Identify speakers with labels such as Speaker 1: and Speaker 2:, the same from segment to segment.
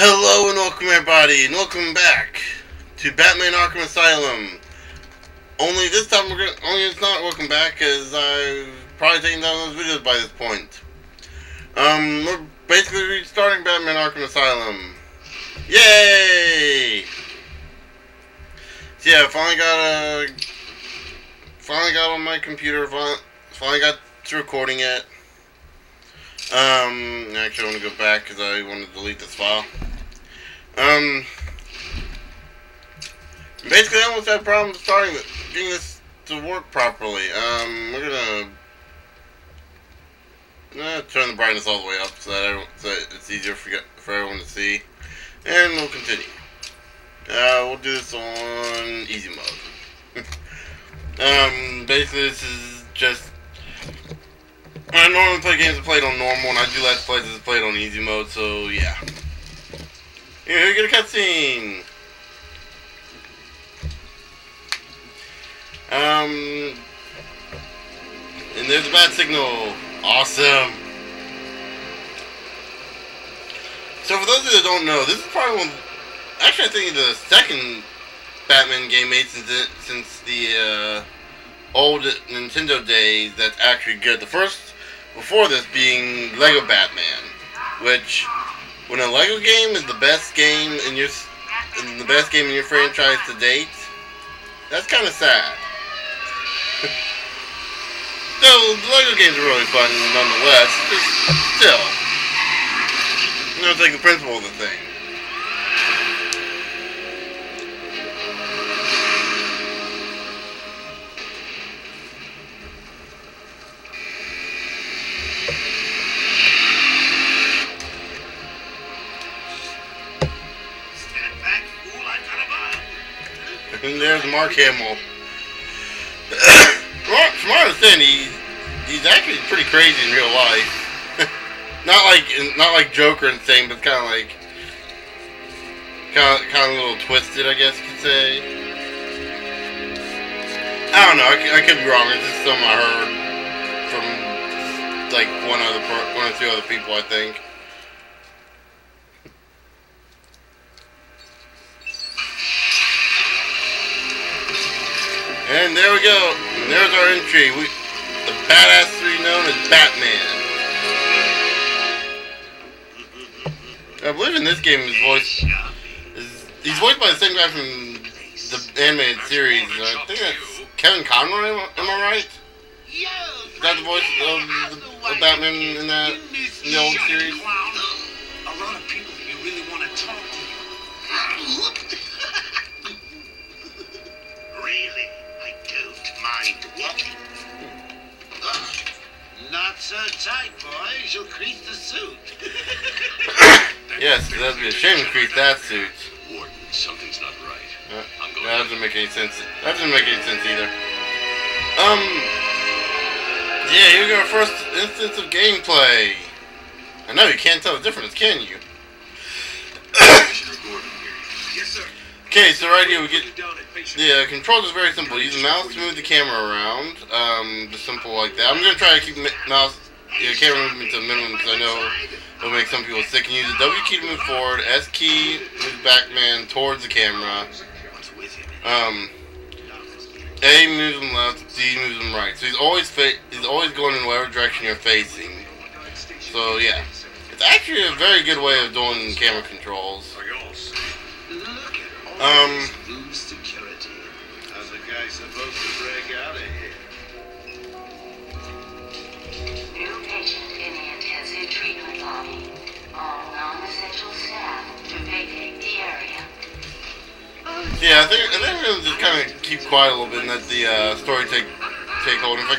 Speaker 1: Hello and welcome everybody, and welcome back to Batman Arkham Asylum. Only this time it's not welcome back, because I've probably taken down those videos by this point. We're basically restarting Batman Arkham Asylum. Yay! So yeah, finally got on my computer, finally got to recording it. Actually I want to go back because I want to delete this file. Basically I almost had problems getting this to work properly. We're gonna turn the brightness all the way up so that it's easier for everyone to see. And we'll continue. We'll do this on easy mode. Basically this is just, I normally play games that played on normal, and I do let's plays that played on easy mode, so yeah. Here we get a cutscene! And there's a bat signal. Awesome! So for those of you that don't know, this is probably actually I think the second Batman game made since the old Nintendo days that's actually good. The first before this being Lego Batman, which when a Lego game is the best game in your franchise to date, that's kind of sad. So the Lego games are really fun nonetheless. Still, it's like the principle of the thing. And there's Mark Hamill. From what I understand, he's actually pretty crazy in real life. not like Joker and thing, but kind of a little twisted, I guess you could say. I don't know. I could be wrong. It's just something I heard from like one or two other people, I think. And there we go. And there's our entry. The badass known as Batman. I believe in this game he's voiced by the same guy from the animated series. I think that's Kevin Conroy. Am I right? Is that the voice of Batman in the old series?
Speaker 2: A lot of people you really want to talk to. Really? I don't mind walking. Not so tight, boys. You'll crease the suit.
Speaker 1: Yes, that'd be a shame to crease that suit.
Speaker 2: Warden, something's not right.
Speaker 1: That doesn't make any sense. That doesn't make any sense either. Yeah, here's our first instance of gameplay. I know you can't tell the difference, can you?
Speaker 2: Yes, sir.
Speaker 1: Okay, so right here we get the controls is very simple. Use the mouse to move the camera around. Just simple like that. I'm gonna try to keep the camera movement to a minimum because I know it'll make some people sick. And use the W key to move forward. S key moves Batman towards the camera. A moves him left. D moves him right. So he's always going in whatever direction you're facing. So yeah, it's actually a very good way of doing camera controls.
Speaker 2: Lose security. How's a guy supposed to break out of here?
Speaker 3: New patient in the intensive treatment lobby. All non-essential staff to vacate the area.
Speaker 1: Yeah, I think we're gonna just kind of keep quiet a little bit and let the story take hold. If I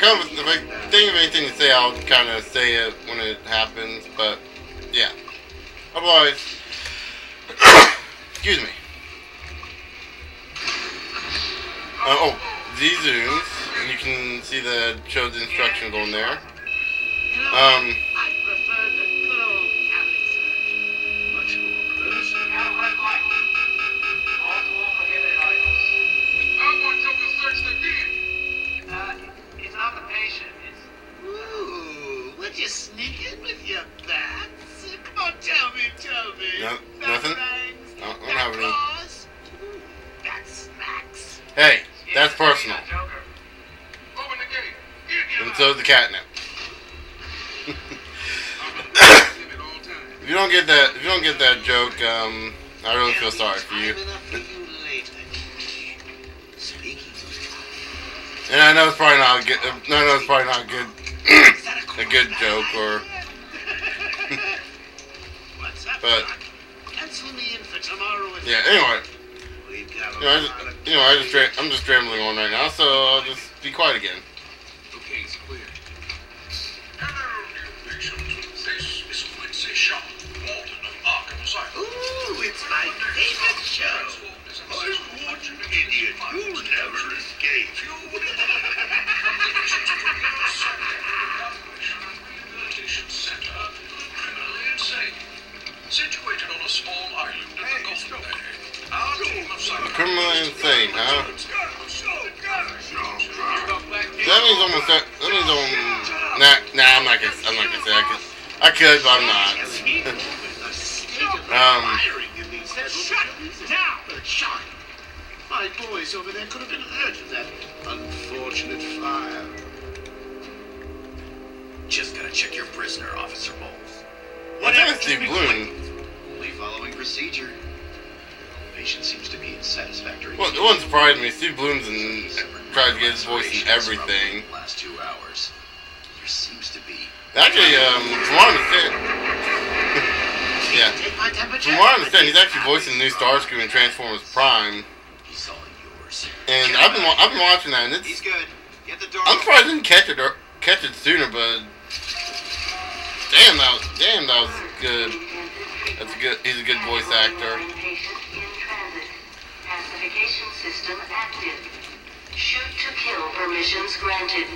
Speaker 1: think of anything to say, I'll kind of say it when it happens. But yeah, otherwise, excuse me. Z zooms, and you can see shows the instructions on there.
Speaker 2: I prefer the good old cavity search. Much more personal.
Speaker 4: All prohibited items. I want Joker searched again. It's not the patient. It's...
Speaker 2: Ooh, would you sneak in with your bats? Come on, tell me.
Speaker 1: No, nothing? No, I don't have any.
Speaker 2: Claws? That smacks.
Speaker 1: Hey, that's personal.
Speaker 4: Joker. Open the gate.
Speaker 1: And so's the catnip. If you don't get that joke, I really feel sorry for you. And I know it's probably not a good. A good joke, or. But yeah. Anyway, I'm just rambling on right now, so I'll just be quiet again.
Speaker 2: Okay, it's clear.
Speaker 4: Hello, new patient. This is Quincy Shaw, Warden of Arkham Asylum.
Speaker 2: Ooh, it's my favorite show. I'm Warden Idiot. You'll never escape.
Speaker 4: Rehabilitation Center, criminally insane. Situated on a small island in the Gulf Bay. Our team of
Speaker 1: Criminally insane, huh? That means almost. Nah, I'm not gonna say I could, but I'm not.
Speaker 2: Shut down! Shot. My boys over there could have been hurt in that unfortunate fire.
Speaker 5: Just gotta check your prisoner, Officer Bowles.
Speaker 1: What's that, Steve Bloom?
Speaker 5: Only following procedure. Patient seems to be in satisfactory.
Speaker 1: Well, it wouldn't surprise me. Steve Bloom's tries to get his voice in everything.
Speaker 5: Last 2 hours. There seems to be.
Speaker 1: Actually, from what I understand, yeah, from what I understand, he's actually voicing the new Starscream in Transformers Prime.
Speaker 5: He's all yours.
Speaker 1: And I've been watching that, and
Speaker 5: He's good. Get the door.
Speaker 1: I'm surprised I didn't catch it sooner, but damn, that was good. That's good. He's a good voice actor.
Speaker 3: Pacification system active. Shoot to kill permissions granted.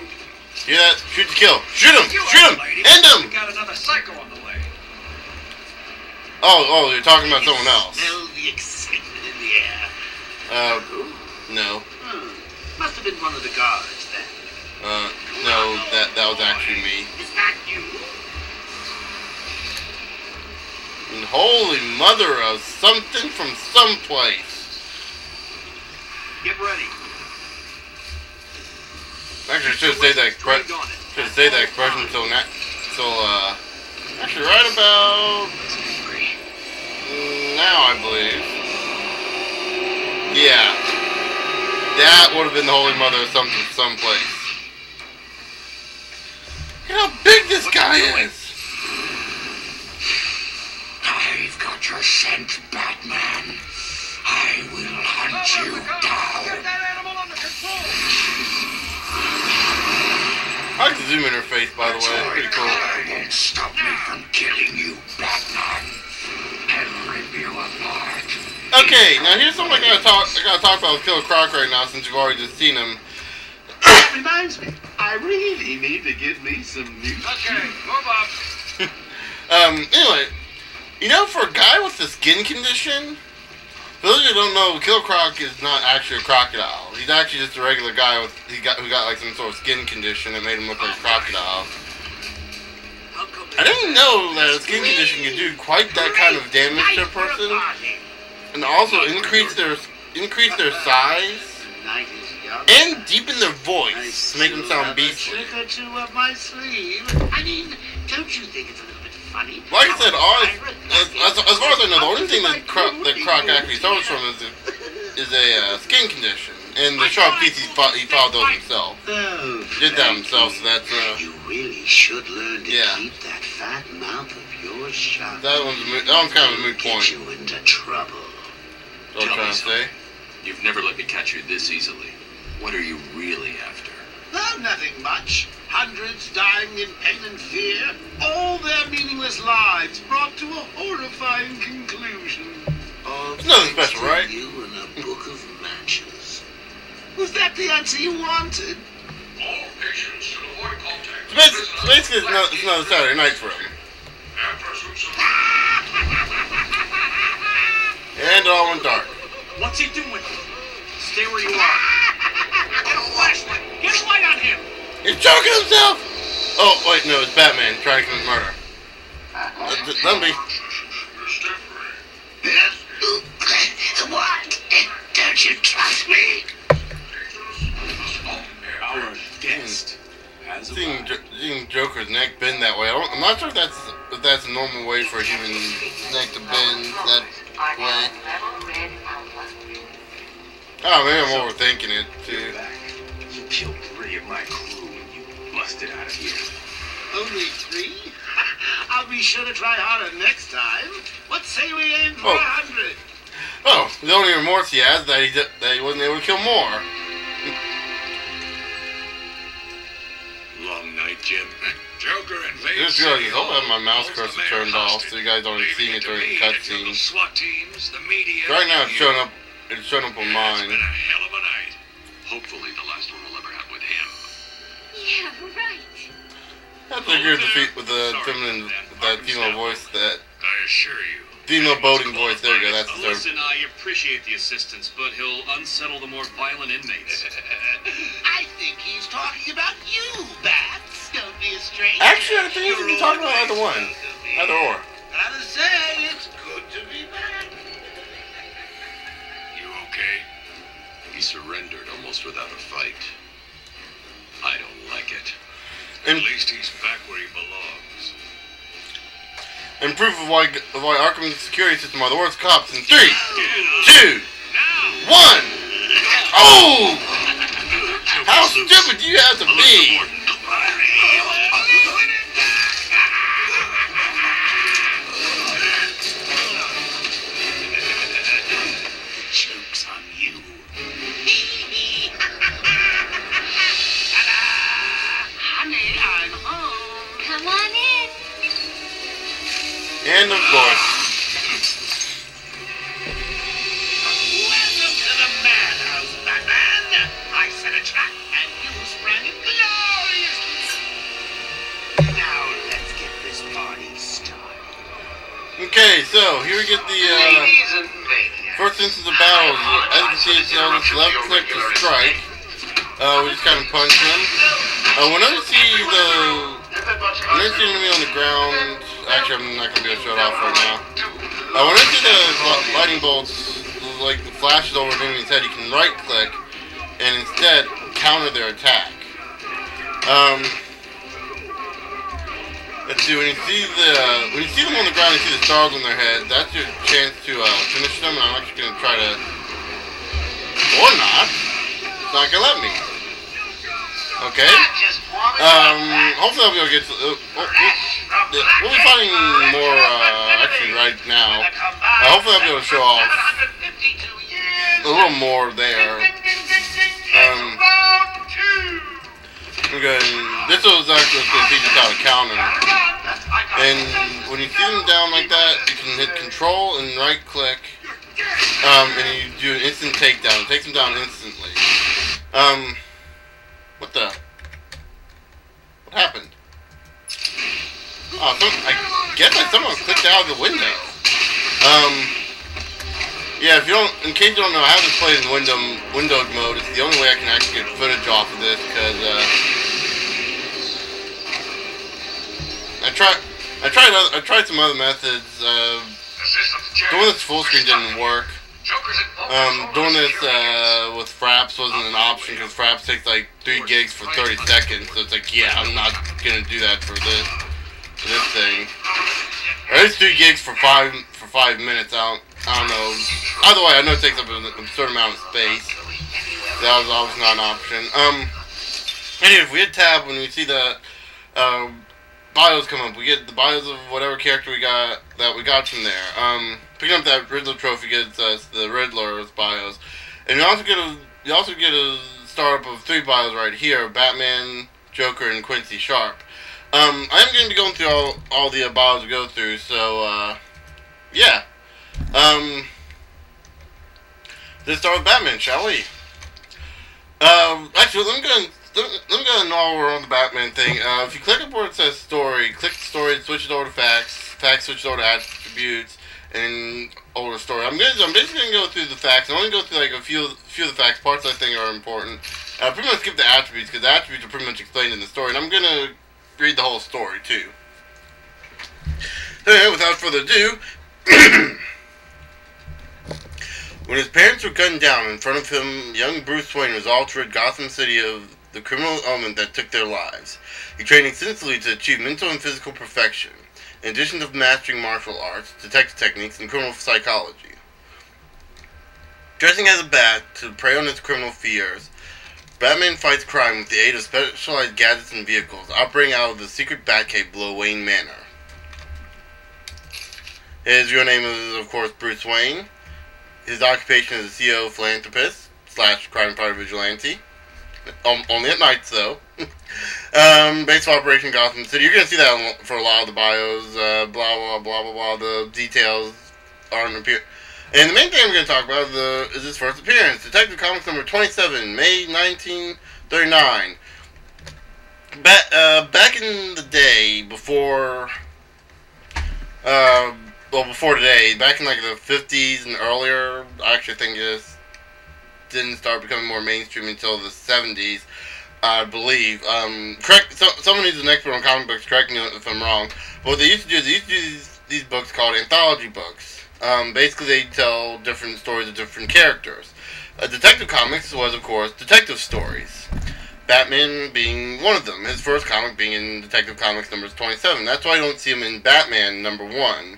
Speaker 1: Hear that? Shoot to kill. Shoot him! Shoot him! End him!
Speaker 2: We got another psycho on the way.
Speaker 1: Oh, you're talking about someone else.
Speaker 2: Smell the excitement in the air.
Speaker 1: No.
Speaker 2: Must have been one of the guards then.
Speaker 1: No, that was actually me.
Speaker 2: Is that you?
Speaker 1: And holy mother of something from someplace.
Speaker 2: Get ready.
Speaker 1: Actually, I should have said that expression until actually right about now, I believe. Yeah. That would have been the holy mother of something from someplace. Look how big this guy is.
Speaker 5: I've got your scent, Batman. I will hunt you down.
Speaker 4: Get that animal under control!
Speaker 1: I like the zoom interface, by the way. Pretty cool.
Speaker 5: It won't stop me from killing you, Batman. I'll rip you apart.
Speaker 1: Okay, now here's something I gotta talk about with Killer Croc right now, since you've already just seen him.
Speaker 2: That reminds me. I really need to get me some new
Speaker 4: Okay, move up.
Speaker 1: Anyway, you know, for a guy with a skin condition, for those of you who don't know, Killer Croc is not actually a crocodile. He's actually just a regular guy who got like some sort of skin condition that made him look like a crocodile. I didn't know that a skin condition can do quite that kind of damage to a person, and also increase their size and deepen their voice to make them sound beastly.
Speaker 2: A trick or two up my sleeve. I mean, don't you think it's a little bit funny?
Speaker 1: Like I said, as far as I know, the only thing that Croc actually suffers from is a skin condition. And the sharp teeth, he filed those himself.
Speaker 2: Oh,
Speaker 1: Did that himself, so that's
Speaker 2: you really should learn to
Speaker 1: yeah.
Speaker 2: keep that fat mouth of yours shut.
Speaker 1: That one's kind of a moot point.
Speaker 2: Get you into trouble.
Speaker 1: What I'm trying to say.
Speaker 5: You've never let me catch you this easily. What are you really after?
Speaker 2: Oh, nothing much. Hundreds dying in pain and fear. All their meaningless lives brought to a horrifying conclusion.
Speaker 1: It's nothing special, right?
Speaker 2: You in a book of matches. Was that the answer you wanted?
Speaker 4: All patients should avoid contact.
Speaker 1: Basically, it's another Saturday night for him.
Speaker 4: And pursue some...
Speaker 1: And it all went dark.
Speaker 2: What's he doing? Stay where you are. Get a flashlight. Get a light on him.
Speaker 1: He's choking himself! Oh, wait, no, it's Batman trying to commit murder. Let me.
Speaker 5: What? Don't you trust me?
Speaker 2: Our guest has arrived.
Speaker 1: Seeing Joker's neck bend that way, I'm not sure if that's a normal way for a human neck to bend that way. Oh, maybe I'm overthinking it too.
Speaker 2: You killed 3 of my crew and you busted out of here. Only 3? I'll be sure to try harder next time. What say we aim for 100?
Speaker 1: Oh, the only remorse he has that he wasn't able to kill more.
Speaker 2: Long night, Jim.
Speaker 4: Joker
Speaker 1: I
Speaker 4: invades
Speaker 1: just realized
Speaker 4: City
Speaker 1: I hope I have my
Speaker 4: Hall,
Speaker 1: mouse
Speaker 4: holds the
Speaker 1: cursor
Speaker 4: mayor
Speaker 1: turned off
Speaker 4: hostage,
Speaker 1: so you guys don't see
Speaker 4: leaving
Speaker 1: it during the
Speaker 4: to me until the
Speaker 1: cutscenes.
Speaker 4: SWAT teams, the media,
Speaker 1: Right now
Speaker 4: and
Speaker 1: it's
Speaker 4: you.
Speaker 1: showing up. It's showing up on
Speaker 4: It's
Speaker 1: mine.
Speaker 4: been a hell of a night.
Speaker 6: Hopefully the last one will ever have with him.
Speaker 3: Yeah, right.
Speaker 1: That's a good defeat with the feminine, with that female voice, that
Speaker 4: I assure you.
Speaker 1: female boating voice. There you go. That's the term.
Speaker 6: Listen, I appreciate the assistance, but he'll unsettle the more violent inmates.
Speaker 2: I think he's talking about you, Bats. Don't be a stranger.
Speaker 1: Actually, I think you can talk about either one, either or.
Speaker 2: Gotta say, it's good to be back.
Speaker 4: You okay?
Speaker 6: He surrendered almost without a fight. I don't like it.
Speaker 1: And
Speaker 4: At least he's back where he belongs.
Speaker 1: and proof of why Arkham's security system are the worst cops in 3, 2, 1. Oh! How stupid do you have to be?
Speaker 2: Joke's on you. Honey, I'm home.
Speaker 3: Come on in.
Speaker 1: And of course,
Speaker 2: Welcome to the madhouse, Batman. I set a trap and you sprang it gloriously. Now let's get this party started.
Speaker 1: okay, so here we get the
Speaker 2: Ladies and ladies.
Speaker 1: first instance of battle. As you can see, it's on this left click to strike. We just kind of punch him. Whenever you see the enemy on the ground, actually I'm not going to be able to show it off right now. Whenever you see the lightning bolts, like the flashes over an enemy's head, you can right click and instead counter their attack. Let's see, when you see them on the ground, you see the stars on their head, that's your chance to finish them, and I'm actually going to try to, or not, it's not going to let me. Okay. Hopefully I'll be able to get to, we'll be fighting more, actually right now. Hopefully I'll be able to show off a little more there. Okay, this was actually going to teach us how to counter. And when you see them down like that, you can hit control and right click, and you do an instant takedown. It takes them down instantly. What the? What happened? Oh, I guess someone clicked out of the window. Yeah, if you don't, in case you don't know, I have this played in windowed mode. It's the only way I can actually get footage off of this, because, I tried some other methods. Doing this full screen didn't work. Doing this with Fraps wasn't an option because Fraps takes like 3 gigs for 30 seconds. So it's like, yeah, I'm not gonna do that for this thing. Or it's 3 gigs for 5 minutes. I don't know. Either way, I know it takes up an absurd amount of space. That was always not an option. Anyway, if we hit tab when we see the bios come up, we get the bios of whatever character we got from there. Picking up that Riddler trophy gets us the Riddler's bios, and you also get a startup of 3 bios right here: Batman, Joker, and Quincy Sharp. I am going to be going through all the bios we go through, so yeah. Let's start with Batman, shall we? Actually, let me go and know we're on the Batman thing. If you click up where it says story, click the story, switch it over to facts. Facts switch it over to attributes, and over to story. I'm basically gonna go through the facts. I'm only go through like a few of the facts, parts I think are important. Pretty much skip the attributes because the attributes are pretty much explained in the story, and I'm gonna read the whole story too. Without further ado, when his parents were gunned down in front of him, young Bruce Wayne resolved to rid Gotham City of the criminal element that took their lives. He trained extensively to achieve mental and physical perfection, in addition to mastering martial arts, detective techniques, and criminal psychology. Dressing as a bat to prey on his criminal fears, Batman fights crime with the aid of specialized gadgets and vehicles, operating out of the secret Batcave below Wayne Manor. His real name is, of course, Bruce Wayne. His occupation is a CEO philanthropist / crime fighter vigilante. Only at nights, though. Base of operation Gotham City. You're going to see that for a lot of the bios. Blah, blah, blah, blah, blah. The details aren't appear. And the main thing I'm going to talk about is his first appearance. Detective Comics number 27, May 1939. Back in the day, before today, back in like the 50s and earlier, I actually think this didn't start becoming more mainstream until the 70s, I believe. Someone who's an expert on comic books, correct me if I'm wrong, but what they used to do is these books called anthology books. Basically, they tell different stories of different characters. Detective Comics was, of course, detective stories. Batman being one of them. His first comic being in Detective Comics number 27. That's why you don't see him in Batman number 1,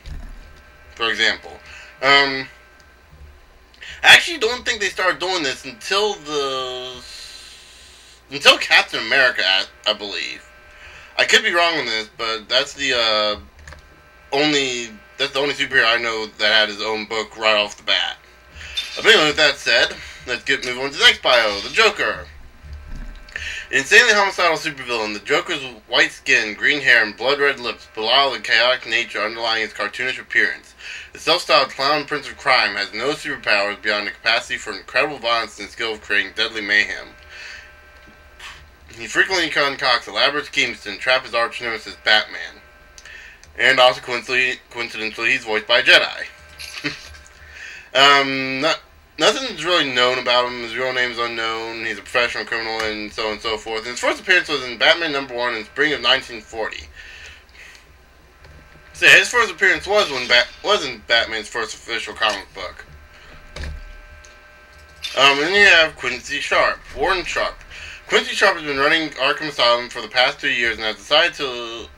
Speaker 1: for example. I actually don't think they started doing this until Captain America, I believe. I could be wrong on this, but that's the only superhero I know that had his own book right off the bat. But anyway, with that said, let's move on to the next bio, the Joker. An insanely homicidal supervillain, the Joker's white skin, green hair, and blood-red lips belie the chaotic nature underlying his cartoonish appearance. The self-styled clown prince of crime has no superpowers beyond the capacity for incredible violence and skill of creating deadly mayhem. He frequently concocts elaborate schemes to entrap his arch-nemesis Batman. And also, coincidentally, he's voiced by a Jedi. Nothing's really known about him. His real name is unknown. He's a professional criminal, and so on and so forth. And his first appearance was in Batman number 1 in spring of 1940. So yeah, his first appearance was in Batman's first official comic book. And then you have Quincy Sharp, Warren Sharp. Quincy Sharp has been running Arkham Asylum for the past 3 years and has decided to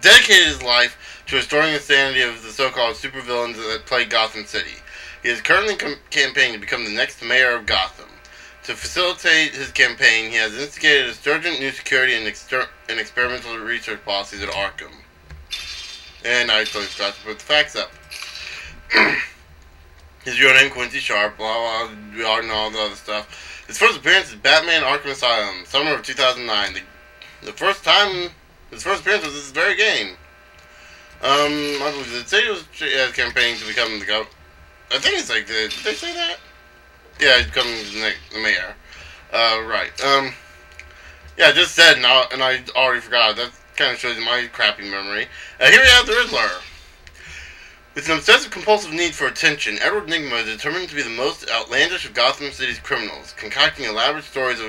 Speaker 1: dedicated his life to restoring the sanity of the so-called supervillains that plague Gotham City. He is currently campaigning to become the next mayor of Gotham. To facilitate his campaign, he has instigated a stringent new security and experimental research policies at Arkham. And I totally forgot to put the facts up. His real name, Quincy Sharp, blah, blah, we already know all the other stuff. His first appearance is Batman Arkham Asylum, summer of 2009. His first appearance was this very game. I believe the city was campaigning to become the governor. I think it's like, did they say that? Yeah, he's becoming the mayor. Right. Yeah, I just said, and I already forgot. That kind of shows you my crappy memory. Here we have the Riddler. With an obsessive-compulsive need for attention, Edward Nygma is determined to be the most outlandish of Gotham City's criminals, concocting elaborate stories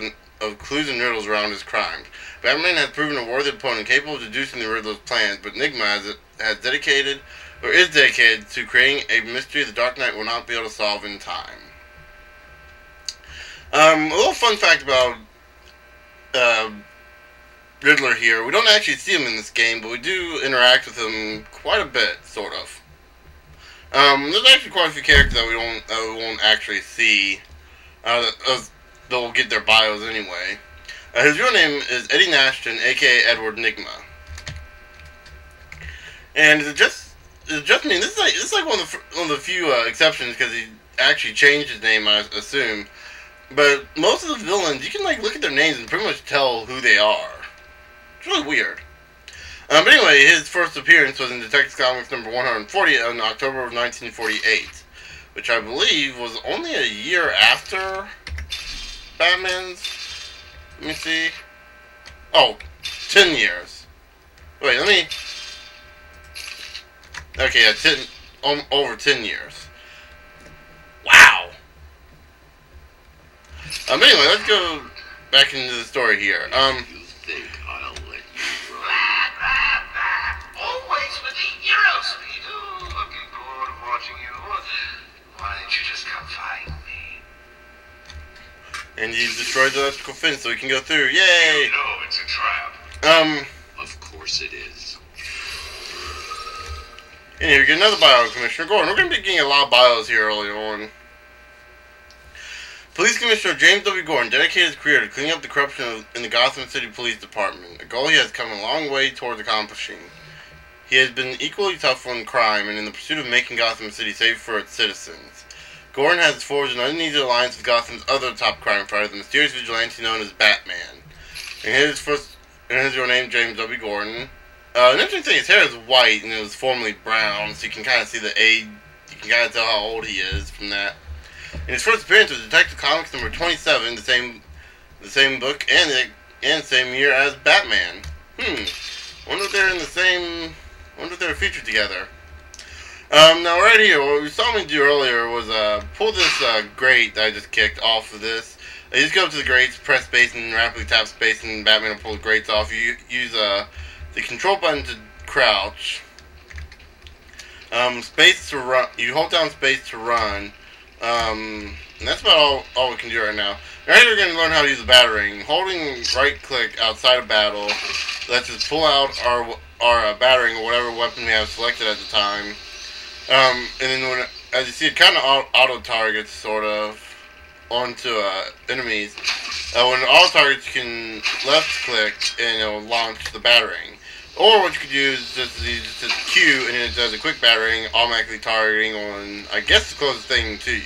Speaker 1: of clues and riddles around his crimes. Batman has proven a worthy opponent capable of deducing the Riddler's plans, but Nygma is dedicated to creating a mystery the Dark Knight will not be able to solve in time. A little fun fact about Riddler here. We don't actually see him in this game, but we do interact with him quite a bit, sort of. There's actually quite a few characters that we won't actually see. They'll get their bios anyway. His real name is Eddie Nashton, aka Edward Nygma. And is it just me? This is like one of the few exceptions because he actually changed his name, I assume. But most of the villains, you can like look at their names and pretty much tell who they are. It's really weird. But anyway, his first appearance was in Detective Comics number 140 in October of 1948, which I believe was only a year after Batman's. Let me see. Oh, 10 years. Wait, let me. Okay, yeah, over 10 years. Wow. Anyway, let's go back into the story here.
Speaker 2: You think I'll let you run? Always with the
Speaker 1: He's destroyed the electrical fence so he can go through. Yay!
Speaker 4: You know it's a trap.
Speaker 6: Of course it is.
Speaker 1: And here we get another bio, Commissioner Gordon. We're going to be getting a lot of bios here early on. Police Commissioner James W. Gordon dedicated his career to cleaning up the corruption in the Gotham City Police Department, a goal he has come a long way towards accomplishing. He has been equally tough on crime and in the pursuit of making Gotham City safe for its citizens. Gordon has forged an uneasy alliance with Gotham's other top crime fighter, the mysterious vigilante known as Batman. And his real name, James W. Gordon. An interesting thing, his hair is white and it was formerly brown, so you can kind of see the age, you can kind of tell how old he is from that. In his first appearance was Detective Comics number 27, the same book and the same year as Batman. Wonder if they're in the same. Wonder if they're featured together. Now right here, what we saw me do earlier was pull this grate that I just kicked off of this. You just go up to the grates, press space, and rapidly tap space, and Batman will pull the grates off. You use the control button to crouch. Space to run. You hold down space to run. And that's about all we can do right now. Right, we're going to learn how to use the battering. Holding right click outside of battle lets us pull out our battering or whatever weapon we have selected at the time. And then as you see, it kind of auto targets sort of onto enemies. When it auto targets, you can left click and it'll launch the battering. Or what you could use is just Q and it does a quick battering, automatically targeting on, I guess, the closest thing to you.